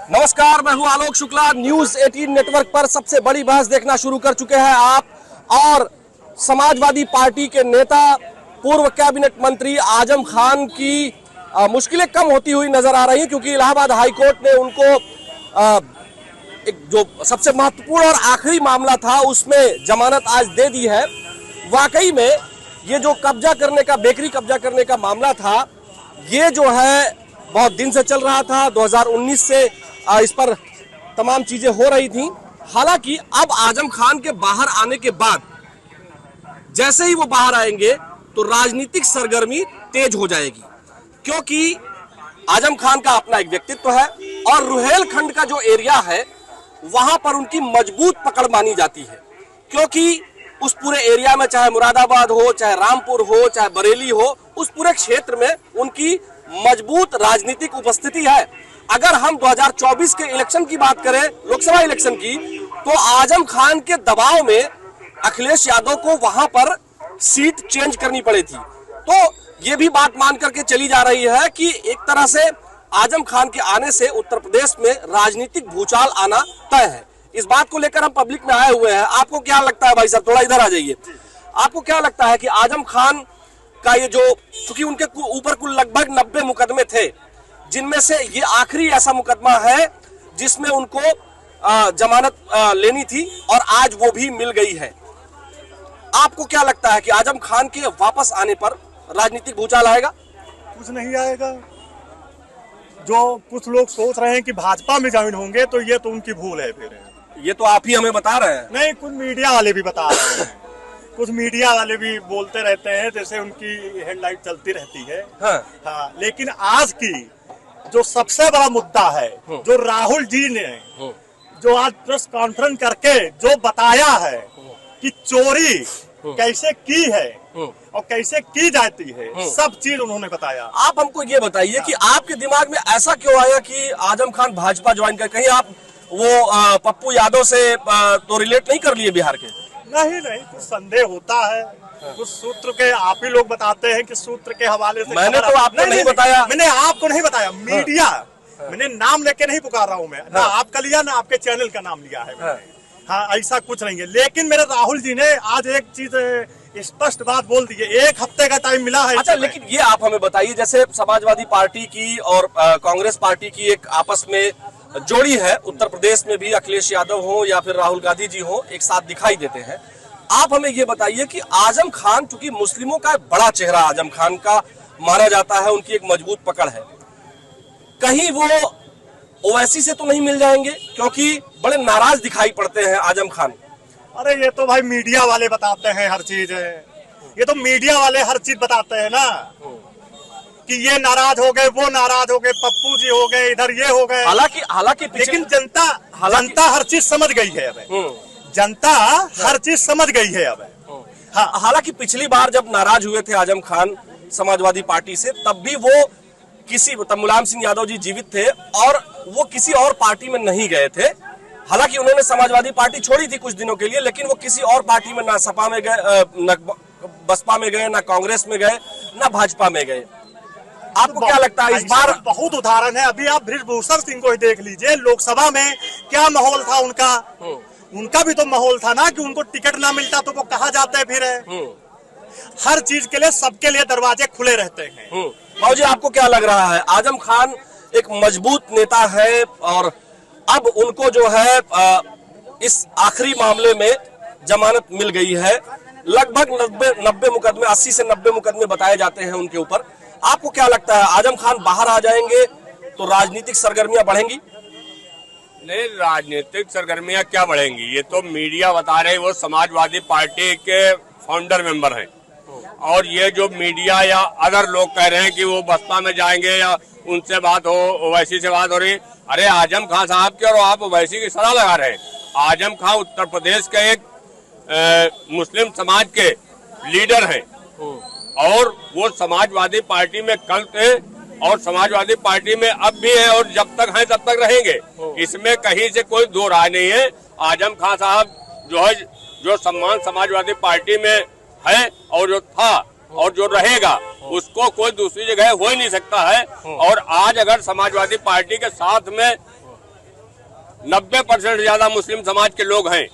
नमस्कार, मैं हूं आलोक शुक्ला। न्यूज 18 नेटवर्क पर सबसे बड़ी बहस देखना शुरू कर चुके हैं आप। और समाजवादी पार्टी के नेता पूर्व कैबिनेट मंत्री आजम खान की मुश्किलें कम होती हुई नजर आ रही हैं, क्योंकि इलाहाबाद हाईकोर्ट ने उनको एक जो सबसे महत्वपूर्ण और आखिरी मामला था उसमें जमानत आज दे दी है। वाकई में ये जो कब्जा करने का, बेकरी कब्जा करने का मामला था, ये जो है बहुत दिन से चल रहा था। 2019 से इस पर तमाम चीजें हो रही थी। हालांकि अब आजम खान के बाहर आने के बाद जैसे ही वो बाहर आएंगे तो राजनीतिक सरगर्मी तेज हो जाएगी, क्योंकि आजम खान का अपना एक व्यक्तित्व है और रुहेलखंड का जो एरिया है वहां पर उनकी मजबूत पकड़ मानी जाती है। क्योंकि उस पूरे एरिया में, चाहे मुरादाबाद हो, चाहे रामपुर हो, चाहे बरेली हो, उस पूरे क्षेत्र में उनकी मजबूत राजनीतिक उपस्थिति है। अगर हम 2024 के इलेक्शन की बात करें, लोकसभा इलेक्शन की, तो आजम खान के दबाव में अखिलेश यादव को वहां पर सीट चेंज करनी पड़ी थी। तो ये भी बात मान करके चली जा रही है कि एक तरह से आजम खान के आने से उत्तर प्रदेश में राजनीतिक भूचाल आना तय है। इस बात को लेकर हम पब्लिक में आए हुए हैं। आपको क्या लगता है भाई साहब, थोड़ा इधर आ जाइए। आपको क्या लगता है कि आजम खान का ये जो, क्योंकि उनके ऊपर कुल लगभग 90 मुकदमे थे, जिनमें से ये आखिरी ऐसा मुकदमा है जिसमें उनको जमानत लेनी थी और आज वो भी मिल गई है। आपको क्या लगता है कि आजम खान के वापस आने पर राजनीतिक भूचाल आएगा? कुछ नहीं आएगा। जो कुछ लोग सोच रहे हैं कि भाजपा में ज्वाइन होंगे, तो ये तो उनकी भूल है। फिर ये तो आप ही हमें बता रहे हैं। नहीं, कुछ मीडिया वाले भी बता रहे हैं, कुछ मीडिया वाले भी बोलते रहते हैं, जैसे उनकी हेडलाइन चलती रहती है। हाँ, लेकिन आज की जो सबसे बड़ा मुद्दा है, जो राहुल जी ने जो आज प्रेस कॉन्फ्रेंस करके जो बताया है कि चोरी कैसे की है और कैसे की जाती है, सब चीज उन्होंने बताया। आप हमको ये बताइए कि आपके दिमाग में ऐसा क्यों आया कि आजम खान भाजपा ज्वाइन कर? कहीं आप वो पप्पू यादव से तो रिलेट नहीं कर लिए बिहार के? नहीं, कुछ संदेह होता है। कुछ सूत्र के आप ही लोग बताते हैं कि सूत्र के हवाले से। मैंने तो आपको नहीं बताया। मैंने आपको नहीं बताया, मीडिया। मैंने नाम लेके नहीं पुकार रहा हूँ मैं, ना आपका लिया ना आपके चैनल का नाम लिया है। हाँ, ऐसा कुछ नहीं है। लेकिन मेरे राहुल जी ने आज एक चीज स्पष्ट बात बोल दी है, 1 हफ्ते का टाइम मिला है। अच्छा, लेकिन ये आप हमें बताइए, जैसे समाजवादी पार्टी की और कांग्रेस पार्टी की एक आपस में जोड़ी है, उत्तर प्रदेश में भी अखिलेश यादव हो या फिर राहुल गांधी जी हो, एक साथ दिखाई देते हैं। आप हमें ये बताइए कि आजम खान, चूंकि मुस्लिमों का बड़ा चेहरा आजम खान का माना जाता है, उनकी एक मजबूत पकड़ है, कहीं वो ओवैसी से तो नहीं मिल जाएंगे? क्योंकि बड़े नाराज दिखाई पड़ते हैं आजम खान। अरे ये तो भाई मीडिया वाले बताते हैं हर चीज। ये तो मीडिया वाले हर चीज बताते हैं ना, कि ये नाराज हो गए, वो नाराज हो गए, पप्पू जी हो गए, इधर ये हो गए। हालांकि लेकिन जनता हर चीज समझ गई है। अब जनता हर चीज समझ गई है। अब हाँ, हालांकि पिछली बार जब नाराज हुए थे आजम खान समाजवादी पार्टी से, तब भी वो तब मुलायम सिंह यादव जी जीवित थे और वो किसी और पार्टी में नहीं गए थे। हालांकि उन्होंने समाजवादी पार्टी छोड़ी थी कुछ दिनों के लिए, लेकिन वो किसी और पार्टी में, ना सपा में गए, ना बसपा में गए, ना कांग्रेस में गए, ना भाजपा में गए। आपको क्या लगता है इस बार? बहुत उदाहरण है। अभी आप बृजभूषण सिंह को ही देख लीजिए, लोकसभा में क्या माहौल था उनका। उनका भी तो माहौल था ना कि उनको टिकट ना मिलता तो वो कहाँ जाते फिर। हर चीज के लिए, सबके लिए दरवाजे खुले रहते हैं। बाबूजी, आपको क्या लग रहा है? आजम खान एक मजबूत नेता है और अब उनको जो है इस आखिरी मामले में जमानत मिल गई है। लगभग 90 मुकदमे, 80 से 90 मुकदमे बताए जाते हैं उनके ऊपर। आपको क्या लगता है, आजम खान बाहर आ जाएंगे तो राजनीतिक सरगर्मियां बढ़ेंगी? नहीं, राजनीतिक सरगर्मियां क्या बढ़ेंगी? ये तो मीडिया बता रहे, वो समाजवादी पार्टी के फाउंडर मेंबर हैं। और ये जो मीडिया या अदर लोग कह रहे हैं कि वो बसपा में जाएंगे या उनसे बात हो, ओवैसी से बात हो रही। अरे आजम खान साहब की और आप ओवैसी की सलाह लगा रहे हैं। आजम खान उत्तर प्रदेश के एक मुस्लिम समाज के लीडर हैं और वो समाजवादी पार्टी में कल थे और समाजवादी पार्टी में अब भी है और जब तक हैं तब तक रहेंगे। इसमें कहीं से कोई दो राय नहीं है। आजम खान साहब जो है, जो सम्मान समाजवादी पार्टी में है और जो था और जो रहेगा, उसको कोई दूसरी जगह हो ही नहीं सकता है। और आज अगर समाजवादी पार्टी के साथ में 90% ज्यादा मुस्लिम समाज के लोग हैं।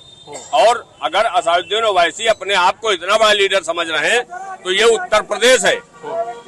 और अगर असदुद्दीन ओवैसी अपने आप को इतना बड़ा लीडर समझ रहे हैं तो ये उत्तर प्रदेश है,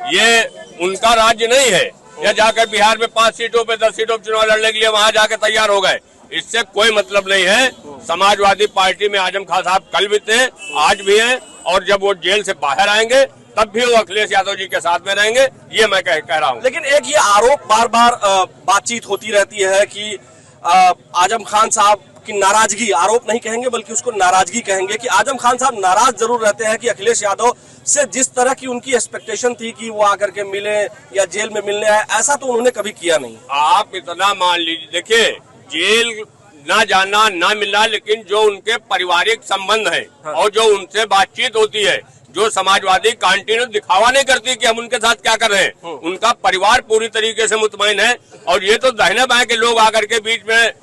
ये उनका राज्य नहीं है। या जाकर बिहार में 5 सीटों पे 10 सीटों पर चुनाव लड़ने के लिए वहां जाकर तैयार हो गए, इससे कोई मतलब नहीं है। समाजवादी पार्टी में आजम खान साहब कल भी थे, आज भी हैं, और जब वो जेल से बाहर आएंगे तब भी वो अखिलेश यादव जी के साथ में रहेंगे, ये मैं कह रहा हूँ। लेकिन एक ये आरोप बार बार बातचीत होती रहती है कि आजम खान साहब की नाराजगी, आरोप नहीं कहेंगे बल्कि उसको नाराजगी कहेंगे, कि आजम खान साहब नाराज जरूर रहते हैं कि अखिलेश यादव से जिस तरह की उनकी एक्सपेक्टेशन थी कि वो आकर के मिले या जेल में मिलने आए, ऐसा तो उन्होंने कभी किया नहीं। आप इतना मान लीजिए, देखिए जेल ना जाना ना मिलना, लेकिन जो उनके पारिवारिक संबंध है और जो उनसे बातचीत होती है, जो समाजवादी कंटिन्यू दिखावा नहीं करती कि हम उनके साथ क्या कर रहे हैं, उनका परिवार पूरी तरीके से मुतमईन है। और ये तो दाहिने बाएं के लोग आकर के बीच में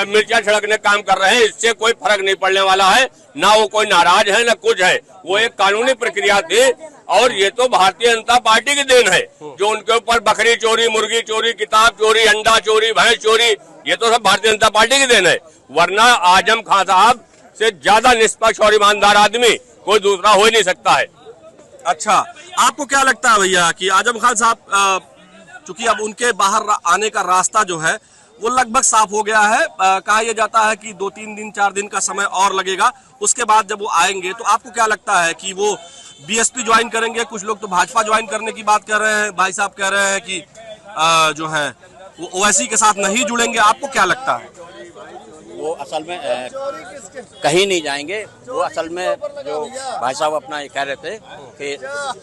मिर्चा छिड़कने काम कर रहे हैं, इससे कोई फर्क नहीं पड़ने वाला है। ना वो कोई नाराज है ना कुछ है, वो एक कानूनी प्रक्रिया थी। और ये तो भारतीय जनता पार्टी की देन है, जो उनके ऊपर बकरी चोरी, मुर्गी चोरी, किताब चोरी, अंडा चोरी, भैंस चोरी, ये तो सब भारतीय जनता पार्टी की देन है। वरना आजम खान साहब से ज्यादा निष्पक्ष और ईमानदार आदमी कोई दूसरा हो ही नहीं सकता है। अच्छा, आपको क्या लगता है भैया कि आजम खान साहब, चूंकि अब उनके बाहर आने का रास्ता जो है वो लगभग साफ हो गया है, कहा यह जाता है कि 2-3 दिन 4 दिन का समय और लगेगा, उसके बाद जब वो आएंगे तो आपको क्या लगता है कि वो बीएसपी ज्वाइन करेंगे? कुछ लोग तो भाजपा ज्वाइन करने की बात कर रहे हैं, भाई साहब कह रहे हैं कि जो है वो ओवैसी के साथ नहीं जुड़ेंगे, आपको क्या लगता है? वो असल में कहीं नहीं जाएंगे। वो असल में जो भाई साहब अपना ये कह रहे थे कि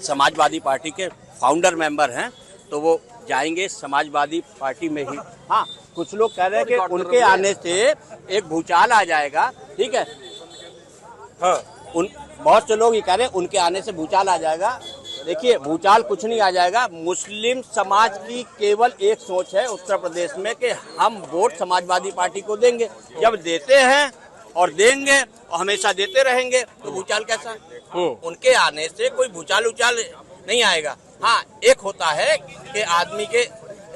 समाजवादी पार्टी के फाउंडर मेंबर हैं, तो वो जाएंगे समाजवादी पार्टी में ही। हाँ, कुछ लोग कह रहे हैं कि उनके आने से एक भूचाल आ जाएगा, ठीक है। हाँ, बहुत से लोग ये कह रहे हैं उनके आने से भूचाल आ जाएगा। देखिए, भूचाल कुछ नहीं आ जाएगा। मुस्लिम समाज की केवल एक सोच है उत्तर प्रदेश में कि हम वोट समाजवादी पार्टी को देंगे। जब देते हैं और देंगे और हमेशा देते रहेंगे तो भूचाल कैसा है? उनके आने से कोई भूचाल उचाल नहीं आएगा। हाँ, एक होता है कि आदमी के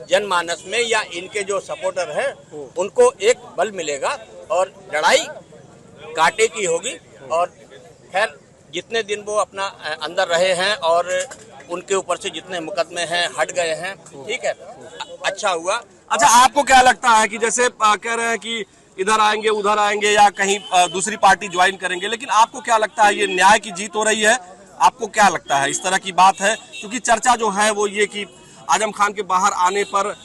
जनमानस में या इनके जो सपोर्टर हैं उनको एक बल मिलेगा और लड़ाई कांटे की होगी। और खैर, जितने दिन वो अपना अंदर रहे हैं और उनके ऊपर से जितने मुकदमे हैं हट गए हैं, ठीक है, अच्छा हुआ। अच्छा, आपको क्या लगता है कि जैसे कह रहे हैं कि इधर आएंगे उधर आएंगे या कहीं दूसरी पार्टी ज्वाइन करेंगे, लेकिन आपको क्या लगता है ये न्याय की जीत हो रही है? आपको क्या लगता है इस तरह की बात है? क्योंकि चर्चा जो है वो ये कि आजम खान के बाहर आने पर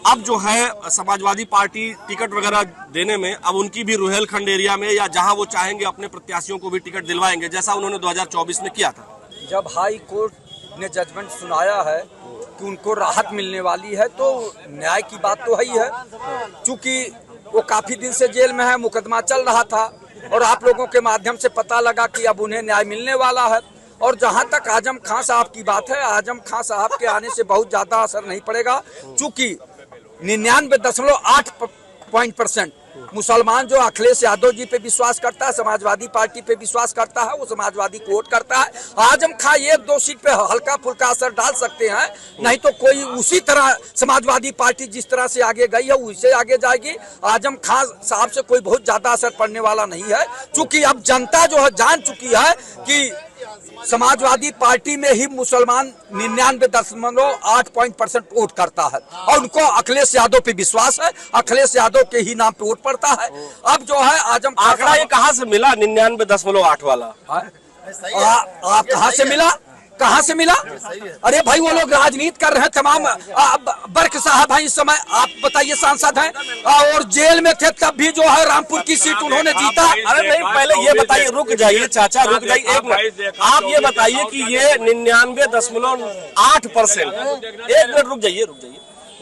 अब जो है समाजवादी पार्टी टिकट वगैरह देने में अब उनकी भी रुहेलखंड एरिया में या जहां वो चाहेंगे अपने प्रत्याशियों को भी टिकट दिलवाएंगे, जैसा उन्होंने 2024 में किया था। जब हाई कोर्ट ने जजमेंट सुनाया है कि उनको राहत मिलने वाली है तो न्याय की बात तो है ही है। चूंकि वो काफी दिन से जेल में है, मुकदमा चल रहा था और आप लोगों के माध्यम से पता लगा कि अब उन्हें न्याय मिलने वाला है। और जहां तक आजम खान साहब की बात है, आजम खान साहब के आने से बहुत ज्यादा असर नहीं पड़ेगा। चूंकि 99.8% मुसलमान जो अखिलेश यादव जी पे विश्वास करता है, समाजवादी पार्टी पे विश्वास करता है, वो समाजवादी को वोट करता है। आजम खान 1-2 सीट पे हल्का फुल्का असर डाल सकते हैं, नहीं तो कोई उसी तरह समाजवादी पार्टी जिस तरह से आगे गई है उससे आगे जाएगी। आजम खान साहब से कोई बहुत ज्यादा असर पड़ने वाला नहीं है, क्योंकि अब जनता जो है जान चुकी है कि समाजवादी पार्टी में ही मुसलमान 99.8% वोट करता है और उनको अखिलेश यादव पे विश्वास है, अखिलेश यादव के ही नाम पे वोट पड़ता है। अब जो है आजम आंकड़ा ये कहाँ से मिला 99.8 वाला? आप कहाँ से मिला? कहाँ से मिला? अरे भाई, वो लोग राजनीति कर रहे हैं तमाम। बर्क साहब हैं इस समय, आप बताइए, सांसद हैं और जेल में थे, तब भी जो है रामपुर की सीट उन्होंने जीता। अरे नहीं, पहले ये बताइए, रुक जाइए चाचा, रुक जाइए एक मिनट। आप ये बताइए कि ये 99.8%, एक मिनट रुक जाइए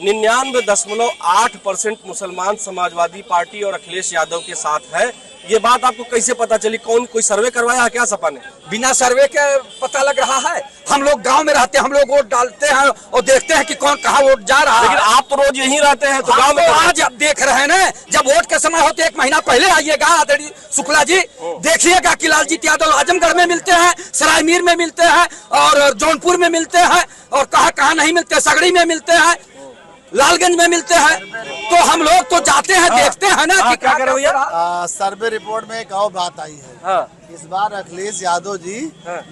99.8% मुसलमान समाजवादी पार्टी और अखिलेश यादव के साथ है। ये बात आपको कैसे पता चली? कोई सर्वे करवाया है क्या सपा ने? बिना सर्वे के पता लग रहा है। हम लोग गांव में रहते हैं, हम लोग वोट डालते हैं और देखते हैं कि कौन कहाँ वोट जा रहा है। लेकिन आप तो रोज यहीं रहते हैं, तो गांव में आज अब देख रहे हैं ना, जब वोट के समय होते 1 महीना पहले आइएगा आदरणीय शुक्ला जी, देखिएगा कि लालजीत यादव आजमगढ़ में मिलते हैं, सरायमीर में मिलते हैं और जौनपुर में मिलते हैं और कहाँ नहीं मिलते, सगड़ी में मिलते हैं। लालगंज में मिलते हैं। तो हम लोग तो जाते हैं, देखते हैं ना कि क्या कह रहे हो भैया? सर्वे रिपोर्ट में एक और बात आई है। इस बार अखिलेश यादव जी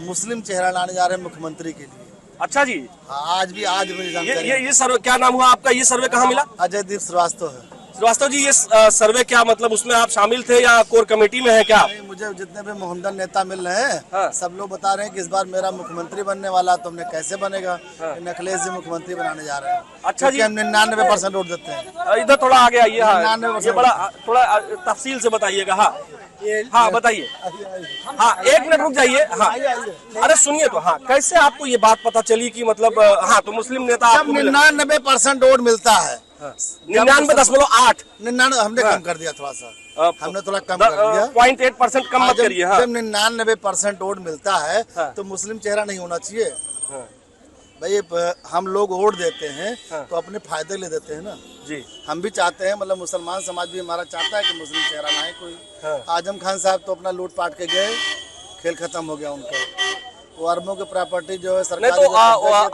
मुस्लिम चेहरा लाने जा रहे हैं मुख्यमंत्री के लिए। अच्छा जी, आज मुझे जानकारी ये सर्वे क्या नाम हुआ आपका? ये सर्वे कहाँ मिला? अजय दीप श्रीवास्तव है। श्रीवास्तव जी, ये सर्वे क्या मतलब उसमें आप शामिल थे या कोर कमेटी में है क्या? नहीं, मुझे जितने भी मोहम्मदन नेता मिल रहे हैं सब लोग बता रहे हैं कि इस बार मेरा मुख्यमंत्री बनने वाला, तो हमने कैसे बनेगा? अखिलेश जी मुख्यमंत्री बनाने जा रहे हैं। अच्छा जी, हम 99% वोट देते हैं। इधर थोड़ा आगे आइए। हाँ, 99% ये बड़ा थोड़ा तफसील से बताइएगा। हाँ बताइए। हाँ, 1 मिनट रुक जाइए। हाँ, अरे सुनिए तो। हाँ, कैसे आपको ये बात पता चली कि मतलब हाँ, तो मुस्लिम नेता आपको 99% वोट मिलता है। 99.8 99 हमने कम कर दिया थोड़ा सा, हमने थोड़ा कम कर दिया। 0.8% कम मत करिए। हाँ, जब 99% वोट मिलता है तो मुस्लिम चेहरा नहीं होना चाहिए। भाई हम लोग वोट देते हैं तो अपने फायदे के लिए देते हैं ना जी। हम भी चाहते हैं, मतलब मुसलमान समाज भी हमारा चाहता है कि मुस्लिम चेहरा लाए कोई। आजम खान साहब तो अपना लूट पाट के गए, खेल खत्म हो गया उनका। वो अरबों की प्रॉपर्टी जो है सरकार। नहीं तो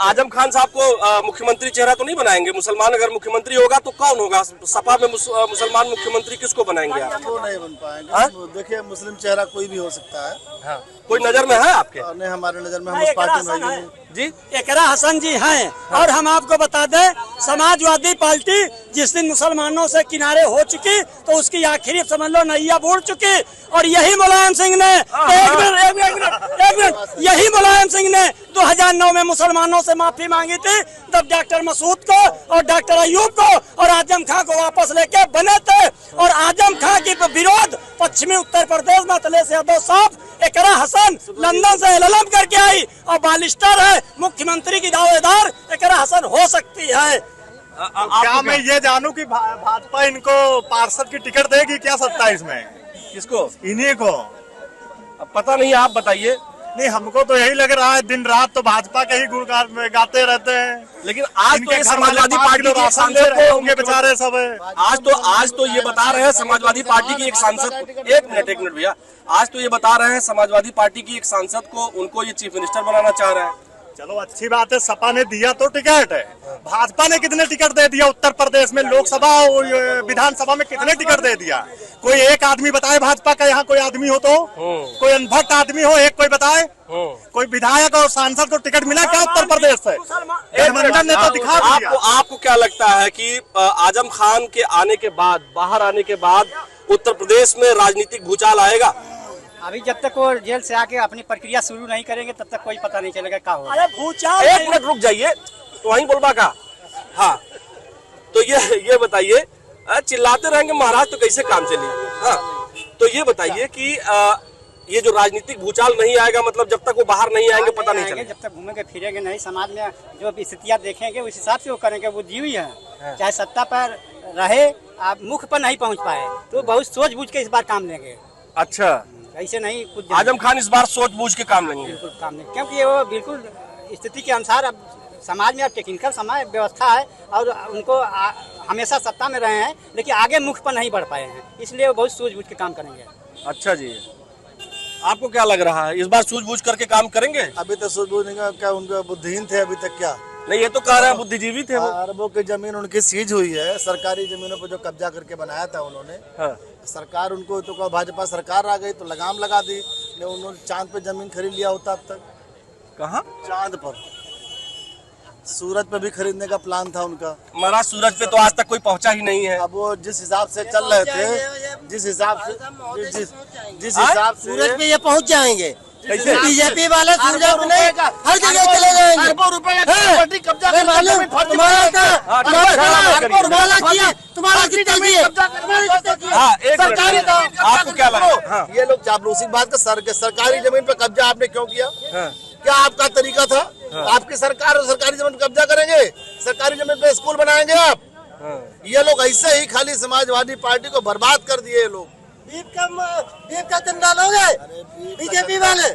आजम खान साहब को मुख्यमंत्री चेहरा तो नहीं बनाएंगे? मुसलमान अगर मुख्यमंत्री होगा तो कौन होगा? सपा में मुसलमान मुख्यमंत्री किसको बनाएंगे आप? वो नहीं बन पाएंगे। देखिए, मुस्लिम चेहरा कोई भी हो सकता है। कोई नजर में है आपके? नहीं, हमारे नजर में हम उस पार्टी में नहीं हैं। जी, एकरा हसन जी हैं। और हम आपको बता दें, समाजवादी पार्टी जिस दिन मुसलमानों से किनारे हो चुकी तो उसकी आखिरी समझ लो नैया बूढ़ चुकी। और यही मुलायम सिंह ने एक मिनट यही मुलायम सिंह ने 2009 में मुसलमानों से माफी मांगी थी, तब डॉक्टर मसूद को और डॉक्टर अयूब को और आजम खान को वापस लेके बने थे। और आजम खान की विरोध पश्चिमी उत्तर प्रदेश में अखिलेश यादव साहब, एकरा हसन लंदन से एलएलएम करके आई और बालिस्टर है, मुख्यमंत्री की दावेदार एकरा हसन हो सकती है। क्या मैं ये जानूं कि भाजपा इनको पार्षद की टिकट देगी क्या? सत्ता इसमें किसको? इन्हीं को। अब पता नहीं, आप बताइए। नहीं, हमको तो यही लग रहा है, दिन रात तो भाजपा के ही गुणगान में गाते रहते हैं। लेकिन आज तो ये समाजवादी पार्टी के राशन सांसद दे रहे को होंगे बेचारे सब। आज तो ये बता रहे हैं समाजवादी पार्टी की एक सांसद। एक मिनट भैया, आज तो ये बता रहे हैं समाजवादी पार्टी की एक सांसद को, उनको ये चीफ मिनिस्टर बनाना चाह रहे हैं। चलो अच्छी बात है, सपा ने दिया तो टिकट है। भाजपा ने कितने टिकट दे दिया उत्तर प्रदेश में? लोकसभा और विधानसभा में कितने टिकट दे दिया? कोई एक आदमी बताए भाजपा का यहाँ कोई आदमी हो तो? कोई अनभट आदमी हो एक कोई बताए? कोई विधायक और सांसद को टिकट मिला क्या उत्तर प्रदेश से? गठबंधन ने तो दिखा दिया। आपको क्या लगता है कि आजम खान के आने के बाद, बाहर आने के बाद उत्तर प्रदेश में राजनीतिक भूचाल आएगा? अभी जब तक वो जेल से आके अपनी प्रक्रिया शुरू नहीं करेंगे तब तक कोई पता नहीं चलेगा क्या होगा। अरे भूचाल, 1 मिनट रुक जाइए तो वहीं बोलबा का। हाँ, तो ये बताइए, चिल्लाते रहेंगे महाराज तो कैसे काम चलेगी? हाँ, तो ये बताइए कि ये जो राजनीतिक भूचाल नहीं आएगा, मतलब जब तक वो बाहर नहीं आएंगे पता नहीं चलेगा? जब तक घूमेंगे फिरेंगे नहीं, समाज में जो स्थितियाँ देखेंगे उस हिसाब से वो करेंगे। वो जीवी है, चाहे सत्ता पर रहे, आप मुख पर नहीं पहुँच पाए तो बहुत सोच बूझ के इस बार काम लेंगे। अच्छा, ऐसे नहीं कुछ। आजम खान इस बार सोच बूझ के काम लेंगे? बिल्कुल काम नहीं, क्योंकि वो बिल्कुल स्थिति के अनुसार अब समाज में टेक्निकल समय व्यवस्था है और उनको हमेशा सत्ता में रहे हैं लेकिन आगे मुख पर नहीं बढ़ पाए हैं, इसलिए वो बहुत सूझबूझ के काम करेंगे। अच्छा जी, आपको क्या लग रहा है, इस बार सूझबूझ करके काम करेंगे? अभी तक सूझबूझ नहीं, क्या उनके बुद्धिहीन थे अभी तक? क्या नहीं, ये तो कह रहे हैं बुद्धिजीवी थे वो। अरबों की जमीन उनकी सीज हुई है, सरकारी जमीनों पर जो कब्जा करके बनाया था उन्होंने। हाँ। सरकार उनको तो भाजपा सरकार आ गई तो लगाम लगा दी। उन्होंने चांद पे जमीन खरीद लिया होता अब तक। कहाँ? चांद पर, सूरज पे भी खरीदने का प्लान था उनका। महाराज सूरज पे तो आज तक कोई पहुंचा ही नहीं है। अब वो जिस हिसाब से चल रहे थे, जिस हिसाब से सूरज पे ये पहुंच जाएंगे। कैसे? बीजेपी वाले सूरज पे हर जगह चले जाएंगे। अरबों रुपए का प्रॉपर्टी कब्जा कर आपको क्या लगा? ये लोग चापलूसी बात का सरकारी जमीन पे कब्जा आपने क्यों किया? क्या आपका तरीका था? आपकी सरकार और सरकारी जमीन पे कब्जा करेंगे, सरकारी जमीन पे स्कूल बनाएंगे आप? ये लोग ऐसे ही खाली समाजवादी पार्टी को बर्बाद कर दिए लोग। बीप का चंदा लोगे बीजेपी वाले।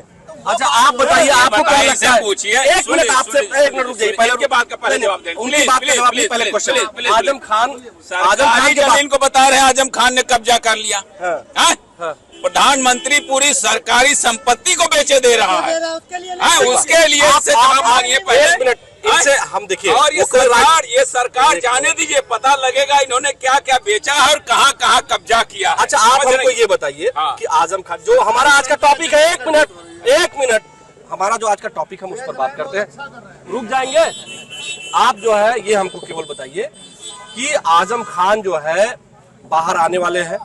अच्छा, आप बताइए, आपको क्या लगता है? पूछिए, एक मिनट आपसे, एक मिनट रुक जाइए, पहले उनके बात का पहले जवाब दें। उनकी बात का जवाब नहीं, पहले क्वेश्चन। आजम खान की जमीन को बता रहे हैं आजम खान ने कब्जा कर लिया। प्रधानमंत्री पूरी सरकारी संपत्ति को बेचे दे रहा है। उसके लिए इनसे हम देखिए और ये सरकार जाने दीजिए, पता लगेगा इन्होंने क्या क्या बेचा है और कहाँ कहाँ कब्जा किया है। अच्छा, आप हमको ये बताइए कि आजम खान, जो हमारा आज का टॉपिक है, एक मिनट हमारा जो आज का टॉपिक हम उस पर बात करते हैं, रुक जाएंगे आप। जो है ये हमको केवल बताइए कि आजम खान जो है बाहर आने वाले हैं।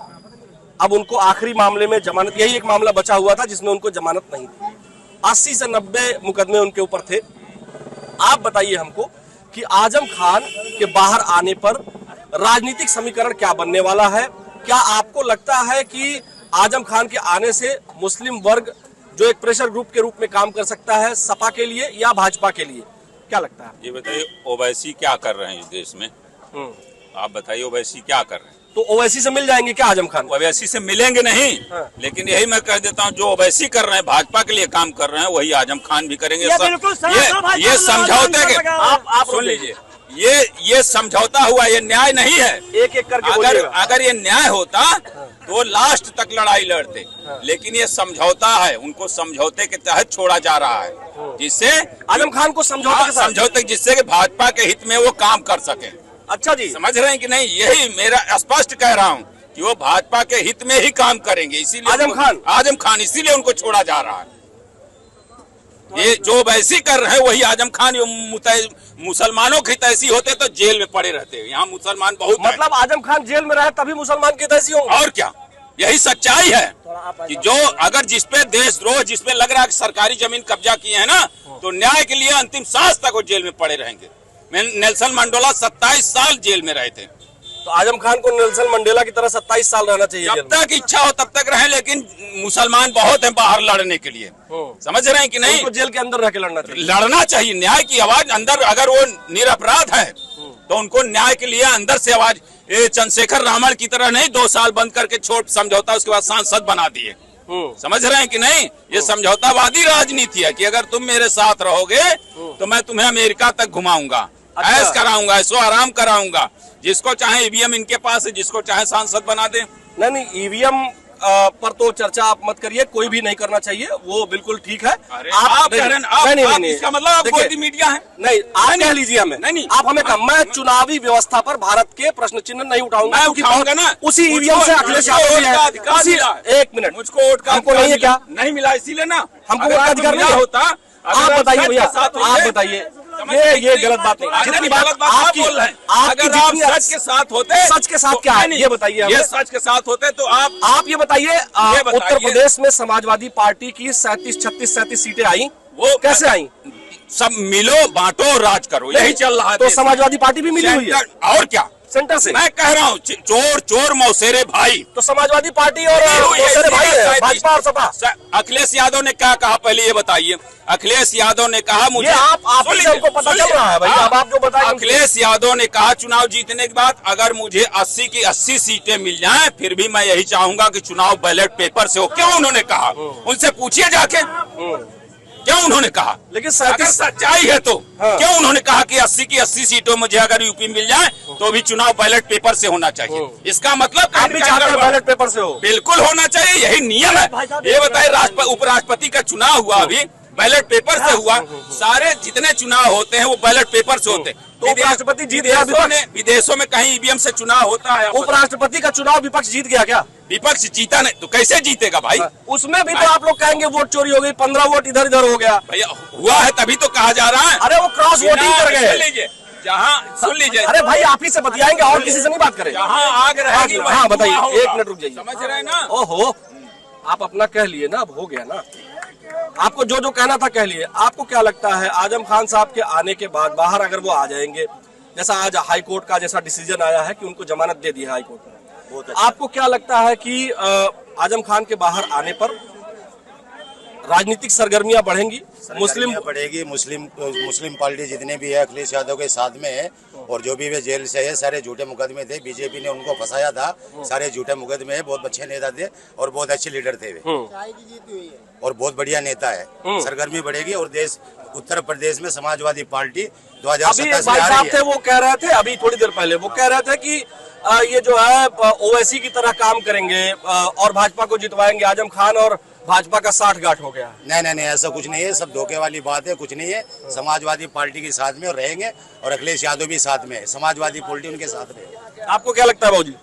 अब उनको आखिरी मामले में जमानत, यही एक मामला बचा हुआ था जिसमें उनको जमानत नहीं थी। 80 से 90 मुकदमे उनके ऊपर थे। आप बताइए हमको कि आजम खान के बाहर आने पर राजनीतिक समीकरण क्या बनने वाला है। क्या आपको लगता है कि आजम खान के आने से मुस्लिम वर्ग जो एक प्रेशर ग्रुप के रूप में काम कर सकता है सपा के लिए या भाजपा के लिए, क्या लगता है? ये बताइए ओवैसी क्या कर रहे हैं इस देश में? आप बताइए ओवैसी क्या कर रहे हैं? तो ओवैसी से मिल जाएंगे क्या आजम खान? ओवैसी से मिलेंगे नहीं। हाँ। लेकिन यही मैं कह देता हूँ, जो ओवैसी कर रहे हैं, भाजपा के लिए काम कर रहे हैं, वही आजम खान भी करेंगे। ये समझौते के आप सुन लीजिए, ये समझौता हुआ, ये न्याय नहीं है। एक एक करके अगर ये न्याय होता तो लास्ट तक लड़ाई लड़ते। लेकिन ये समझौता है, उनको समझौते के तहत छोड़ा जा रहा है, जिससे आजम खान को समझौते जिससे कि भाजपा के हित में वो काम कर सके। अच्छा जी, समझ रहे हैं कि नहीं? यही मेरा स्पष्ट कह रहा हूँ कि वो भाजपा के हित में ही काम करेंगे, इसीलिए आजम खान इसीलिए उनको छोड़ा जा रहा है। ये जो वैसी कर रहे हैं वही आजम खान। मुसलमानों की तैसी होते तो जेल में पड़े रहते। यहाँ मुसलमान बहुत, मतलब आजम खान जेल में रहे तभी मुसलमान की तैसी होंगे। और क्या, यही सच्चाई है कि जो अगर जिसपे देशद्रोह, जिसपे लग रहा है कि सरकारी जमीन कब्जा किए है ना, तो न्याय के लिए अंतिम सांस तक वो जेल में पड़े रहेंगे। नेल्सन मंडेला 27 साल जेल में रहे थे, तो आजम खान को नेल्सन मंडेला की तरह 27 साल रहना चाहिए। जब तक इच्छा हो तब तक रहे, लेकिन मुसलमान बहुत हैं बाहर लड़ने के लिए। समझ रहे हैं कि नहीं? उनको जेल के अंदर रह के लड़ना चाहिए। न्याय की आवाज अंदर, अगर वो निरपराध है तो उनको न्याय के लिए अंदर से आवाज, चंद्रशेखर रावण की तरह नहीं 2 साल बंद करके छोड़ समझौता, उसके बाद सांसद बना दिए। समझ रहे हैं कि नहीं? ये समझौतावादी राजनीति है कि अगर तुम मेरे साथ रहोगे तो मैं तुम्हें अमेरिका तक घुमाऊंगा, ऐश कराऊंगा, ऐसो आराम कराऊंगा। जिसको चाहे ईवीएम इनके पास है, जिसको चाहे सांसद बना दे। नहीं, ईवीएम पर तो चर्चा आप मत करिए, कोई भी नहीं करना चाहिए, वो बिल्कुल ठीक है। आप कह रहे हैं, इसका मतलब आप मोदी मीडिया है? नहीं, आप कह लीजिए हमें। नहीं, आप हमें कहा, मैं चुनावी व्यवस्था पर भारत के प्रश्न चिन्ह नहीं उठाऊंगा। मैं उठाऊंगा ना, उसी ईवीएम से अखिलेश यादव। एक मिनट, मुझको वोट का हमको नहीं है क्या? नहीं मिला, इसीलिए ना हमको वोट का अधिकार नहीं होता। आप बताइए भैया, आप बताइए, ये गलत बात नहीं। जितनी गलत बात आप बोल रहे हैं, अगर आप सच के साथ होते, सच के साथ क्या है ये बताइए। ये सच के साथ होते तो आप ये बताइए, उत्तर प्रदेश में समाजवादी पार्टी की 37 सीटें आई, वो कैसे आई? सब मिलो, बांटो, राज करो, यही चल रहा है। तो समाजवादी पार्टी भी मिली हुई है, और क्या सेंटर से। मैं कह रहा हूँ, चोर चोर मौसेरे भाई। तो समाजवादी पार्टी और मौसेरे भाई है, भाजपा और सपा। अखिलेश यादव ने क्या कहा पहले ये बताइए? अखिलेश यादव ने कहा, मुझे आप को पता चल रहा है भाई, अब आप जो बताएं। अखिलेश यादव ने कहा चुनाव जीतने के बाद, अगर मुझे 80 की 80 सीटें मिल जाएं, फिर भी मैं यही चाहूंगा कि चुनाव बैलेट पेपर से हो। क्यों उन्होंने कहा? उनसे पूछिए जाके, क्यों उन्होंने कहा? लेकिन सच्चाई है तो क्यों उन्होंने कहा कि 80 की 80 सीटों मुझे अगर यूपी मिल जाए तो भी चुनाव बैलेट पेपर से होना चाहिए। इसका मतलब आप भी चाहते हैं बैलेट पेपर से हो? बिल्कुल होना चाहिए, यही नियम है। ये बताइए, उपराष्ट्रपति का चुनाव हुआ अभी बैलेट पेपर से हुआ। सारे जितने चुनाव होते हैं वो बैलेट पेपर से होते हैं। तो उपराष्ट्रपति जीत गया, विदेशों में कहीं ईवीएम से चुनाव होता है। उपराष्ट्रपति का चुनाव विपक्ष जीत गया क्या? विपक्ष जीता नहीं तो कैसे जीतेगा भाई? उसमें भी तो आप लोग कहेंगे वोट चोरी हो गई, 15 वोट इधर उधर हो गया। भैया हुआ है तभी तो कहा जा रहा है। अरे वो क्रॉस वोटिंग कर गए। जहाँ सुन लीजिए, अरे भाई आप ही से बतियाएंगे और किसी से नहीं बात करें। जहाँ आग रहेगी, हाँ बताइए, 1 मिनट रुक जाइए। समझ रहे हैं ना? ओहो, आप अपना कह लिए ना, अब हो गया ना। आपको जो कहना था कह लिए। आपको क्या लगता है आजम खान साहब के आने के बाद बाहर अगर वो आ जाएंगे, जैसा आज हाई कोर्ट का जैसा डिसीजन आया है कि उनको जमानत दे दी है हाई कोर्ट ने, आपको क्या लगता है कि आजम खान के बाहर आने पर राजनीतिक सरगर्मियां बढ़ेंगी? मुस्लिम बढ़ेगी। मुस्लिम पार्टी जितने भी है अखिलेश यादव के साथ में है, और जो भी वे जेल से है सारे झूठे मुकदमे थे। बीजेपी ने उनको फंसाया था, सारे झूठे मुकदमे है। बहुत अच्छे नेता थे और बहुत अच्छे लीडर थे वे, और बहुत बढ़िया नेता है। सरगर्मी बढ़ेगी और देश, उत्तर प्रदेश में समाजवादी पार्टी 2027 में आ रही है। वो कह रहे थे अभी थोड़ी देर पहले, वो कह रहे थे कि ये जो है ओवैसी की तरह काम करेंगे और भाजपा को जितवाएंगे। आजम खान और भाजपा का 60 गांठ हो गया है। नहीं नहीं नहीं, ऐसा कुछ नहीं है, सब धोखे वाली बात है, कुछ नहीं है। समाजवादी पार्टी के साथ में और रहेंगे, और अखिलेश यादव भी साथ में है, समाजवादी पार्टी उनके साथ रहेगी। आपको क्या लगता है बाबूजी?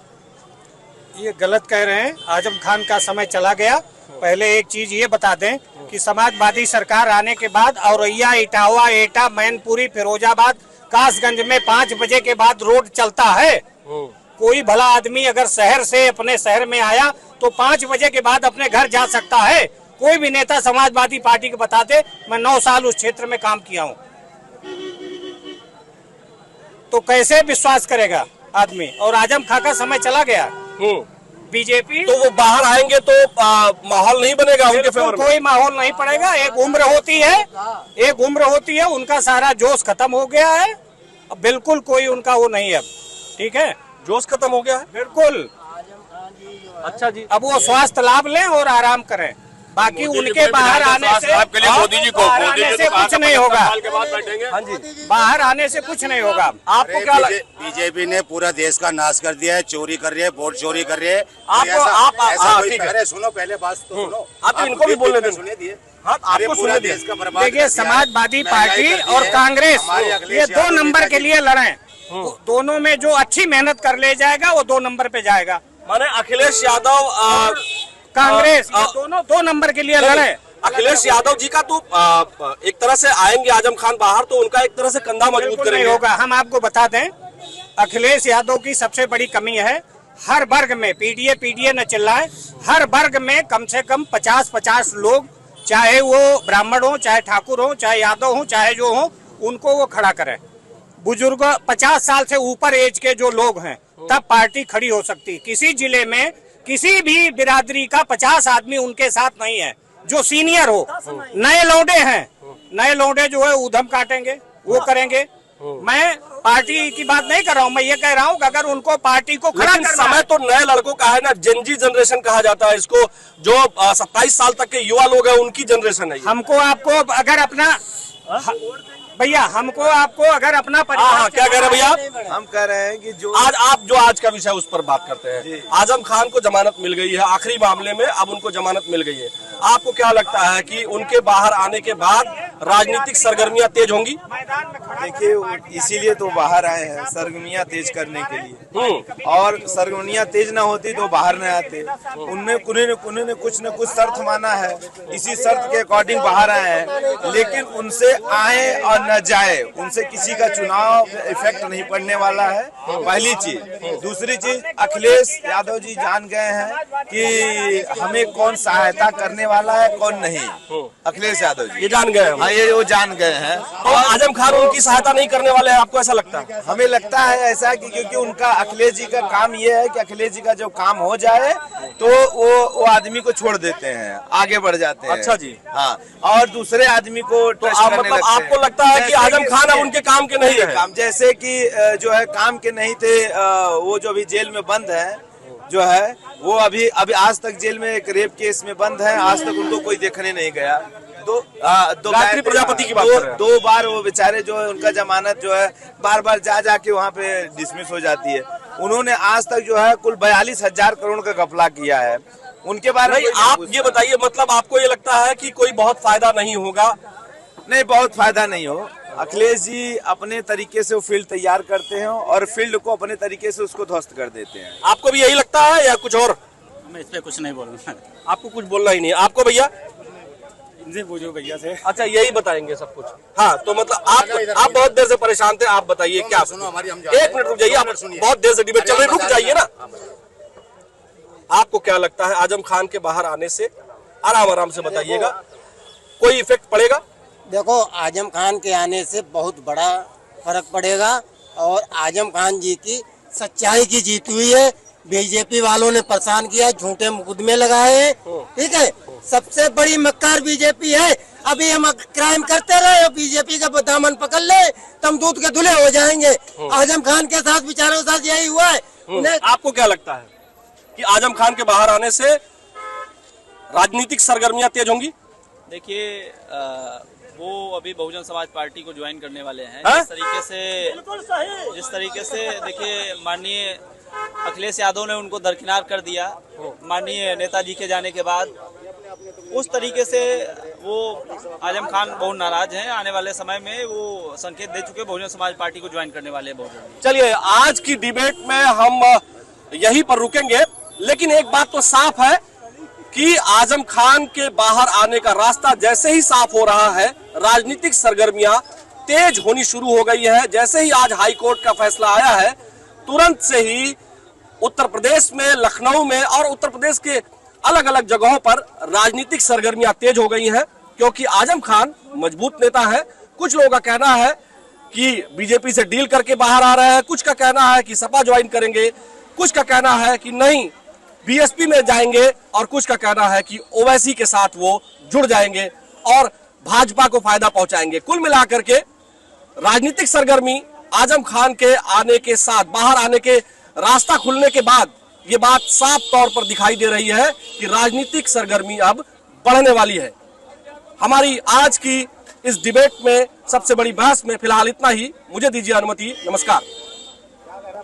ये गलत कह रहे हैं। आजम खान का समय चला गया। पहले एक चीज ये बता दें कि समाजवादी सरकार आने के बाद औरैया, इटावा, एटा, मैनपुरी, फिरोजाबाद, कासगंज में 5 बजे के बाद रोड चलता है। कोई भला आदमी अगर शहर से अपने शहर में आया तो 5 बजे के बाद अपने घर जा सकता है। कोई भी नेता समाजवादी पार्टी को बता दे, मैं 9 साल उस क्षेत्र में काम किया हूँ, तो कैसे विश्वास करेगा आदमी? और आजम खान का समय चला गया। बीजेपी तो वो बाहर आएंगे तो माहौल नहीं बनेगा उनके फेवर में? कोई माहौल नहीं पड़ेगा। एक उम्र होती है, उनका सारा जोश खत्म हो गया है। अब बिल्कुल कोई उनका वो नहीं है अब। ठीक है, जोश खत्म हो गया है बिल्कुल। अच्छा जी, अब वो स्वास्थ्य लाभ लें और आराम करें। बाकी उनके बाहर आने से मोदी जी को कुछ नहीं होगा। हाँ जी, बाहर आने से कुछ नहीं होगा। आपको क्या बीजेपी ने पूरा देश का नाश कर दिया है, चोरी कर रही है, वोट चोरी कर रही है। आप सुनो, पहले बात तो सुनो, आप इनको भी बोलने दें। सुनिए दिए। आपको सुनने दिए। देखिए, समाजवादी पार्टी और कांग्रेस ये 2 नंबर के लिए लड़े। दोनों में जो अच्छी मेहनत कर ले जाएगा वो 2 नंबर पे जाएगा। माने अखिलेश यादव कांग्रेस ये दोनों 2 नंबर के लिए लड़े। अखिलेश यादव जी का तो एक तरह से आएंगे आजम खान बाहर तो उनका एक तरह से कंधा मजबूत करेंगे। होगा। हम आपको बता दें, अखिलेश यादव की सबसे बड़ी कमी है हर वर्ग में, पीडीए न चिल्लाए, हर वर्ग में कम से कम 50-50 लोग, चाहे वो ब्राह्मण हो, चाहे ठाकुर हो, चाहे यादव हो, चाहे जो हो, उनको वो खड़ा करे। बुजुर्ग 50 साल से ऊपर एज के जो लोग हैं, तब पार्टी खड़ी हो सकती। किसी जिले में किसी भी बिरादरी का 50 आदमी उनके साथ नहीं है जो सीनियर हो। नए लौंडे हैं, नए लौंडे जो है ऊधम काटेंगे, वो करेंगे। मैं पार्टी की बात नहीं कर रहा हूँ, मैं ये कह रहा हूँ कि अगर उनको पार्टी को खड़ा करना समय तो नए लड़कों का है ना, जेनजी जनरेशन कहा जाता है इसको, जो 27 साल तक के युवा लोग हैं उनकी जनरेशन है। हमको आपको अगर अपना भैया, हमको आपको अगर अपना परिवार क्या कह रहे हैं भैया? हम कह रहे हैं कि जो आज का विषय उस पर बात करते हैं। आजम खान को जमानत मिल गई है आखिरी मामले में, अब उनको जमानत मिल गई है। आपको क्या लगता है कि उनके बाहर आने के बाद राजनीतिक सरगर्मियां तेज होंगी? देखिए, इसीलिए तो बाहर आए हैं, सरगर्मियां तेज करने के लिए। और सरगर्मियां तेज ना होती तो बाहर न आते। उन्होंने कुछ न कुछ शर्त माना है, इसी शर्त के अकॉर्डिंग बाहर आए हैं। लेकिन उनसे आए और न जाए, उनसे किसी का चुनाव इफेक्ट नहीं पड़ने वाला है, पहली चीज। दूसरी चीज, अखिलेश यादव जी जान गए हैं कि हमें कौन सहायता करने वाला है, कौन नहीं। अखिलेश यादव जी ये जान गए हैं। हाँ, ये वो जान गए हैं। तो आजम खान उनकी सहायता नहीं करने वाले हैं, आपको ऐसा लगता है? हमें लगता है ऐसा कि क्योंकि उनका, अखिलेश जी का काम ये है कि अखिलेश जी का जो काम हो जाए तो वो आदमी को छोड़ देते हैं, आगे बढ़ जाते हैं। अच्छा जी। हाँ, और दूसरे आदमी को तो मतलब आपको लगता है कि आजम खान अब उनके काम के नहीं है? काम जैसे कि जो है काम के नहीं थे, वो जो अभी जेल में बंद है, जो है वो अभी आज तक जेल में एक रेप केस में बंद है। आज तक उनको कोई देखने नहीं गया। दो प्रजापति की बात कर रहे हैं। 2 बार वो बेचारे जो है, उनका जमानत जो है बार जाके वहाँ पे डिसमिस हो जाती है। उन्होंने आज तक जो है कुल 42,000 करोड़ का घपला किया है। उनके बारे में आप ये बताइए, मतलब आपको ये लगता है कि कोई बहुत फायदा नहीं होगा? नहीं, बहुत फायदा नहीं हो। अखिलेश जी अपने तरीके से वो फील्ड तैयार करते हैं और फील्ड को अपने तरीके से उसको ध्वस्त कर देते हैं। आपको भी यही लगता है या कुछ और? मैं इस पे कुछ नहीं बोलूँगा। आपको कुछ बोलना ही नहीं? आपको भैया? जी, पूछो भैया से। अच्छा, यही बताएंगे सब कुछ। हाँ, तो मतलब आप बहुत देर से परेशान थे, आप बताइए क्या? एक मिनट रुक जाइए, आप बहुत देर से डिबेट चल रही, रुक जाइए ना। आपको क्या लगता है आजम खान के बाहर आने से? आराम से बताइएगा, कोई इफेक्ट पड़ेगा? देखो, आजम खान के आने से बहुत बड़ा फर्क पड़ेगा और आजम खान जी की सच्चाई की जीत हुई है। बीजेपी वालों ने परेशान किया, झूठे मुकदमे लगाए, ठीक है। सबसे बड़ी मक्कार बीजेपी है। अभी हम क्राइम करते रहे और बीजेपी का दामन पकड़ ले तो हम दूध के धुले हो जाएंगे। आजम खान के साथ बेचारों के साथ यही हुआ है। आपको क्या लगता है कि आजम खान के बाहर आने से राजनीतिक सरगर्मियां तेज होंगी? देखिए, वो अभी बहुजन समाज पार्टी को ज्वाइन करने वाले हैं। जिस तरीके से देखिए, माननीय अखिलेश यादव ने उनको दरकिनार कर दिया माननीय नेताजी के जाने के बाद। उस तरीके से वो आजम खान बहुत नाराज हैं। आने वाले समय में वो संकेत दे चुके बहुजन समाज पार्टी को ज्वाइन करने वाले हैं बहुजन। चलिए आज की डिबेट में हम यहीं पर रुकेंगे, लेकिन एक बात तो साफ है कि आजम खान के बाहर आने का रास्ता जैसे ही साफ हो रहा है, राजनीतिक सरगर्मियां तेज होनी शुरू हो गई है। जैसे ही आज हाई कोर्ट का फैसला आया है, तुरंत से ही उत्तर प्रदेश में, लखनऊ में और उत्तर प्रदेश के अलग अलग जगहों पर राजनीतिक सरगर्मियां तेज हो गई हैं, क्योंकि आजम खान मजबूत नेता है। कुछ लोगों का कहना है कि बीजेपी से डील करके बाहर आ रहे हैं, कुछ का कहना है कि सपा ज्वाइन करेंगे, कुछ का कहना है कि नहीं बीएसपी में जाएंगे और कुछ का कहना है कि ओवैसी के साथ वो जुड़ जाएंगे और भाजपा को फायदा पहुंचाएंगे। कुल मिलाकर के राजनीतिक सरगर्मी आजम खान के आने के साथ, बाहर आने के रास्ता खुलने के बाद ये बात साफ तौर पर दिखाई दे रही है कि राजनीतिक सरगर्मी अब बढ़ने वाली है। हमारी आज की इस डिबेट में सबसे बड़ी बहस में फिलहाल इतना ही। मुझे दीजिए अनुमति। नमस्कार।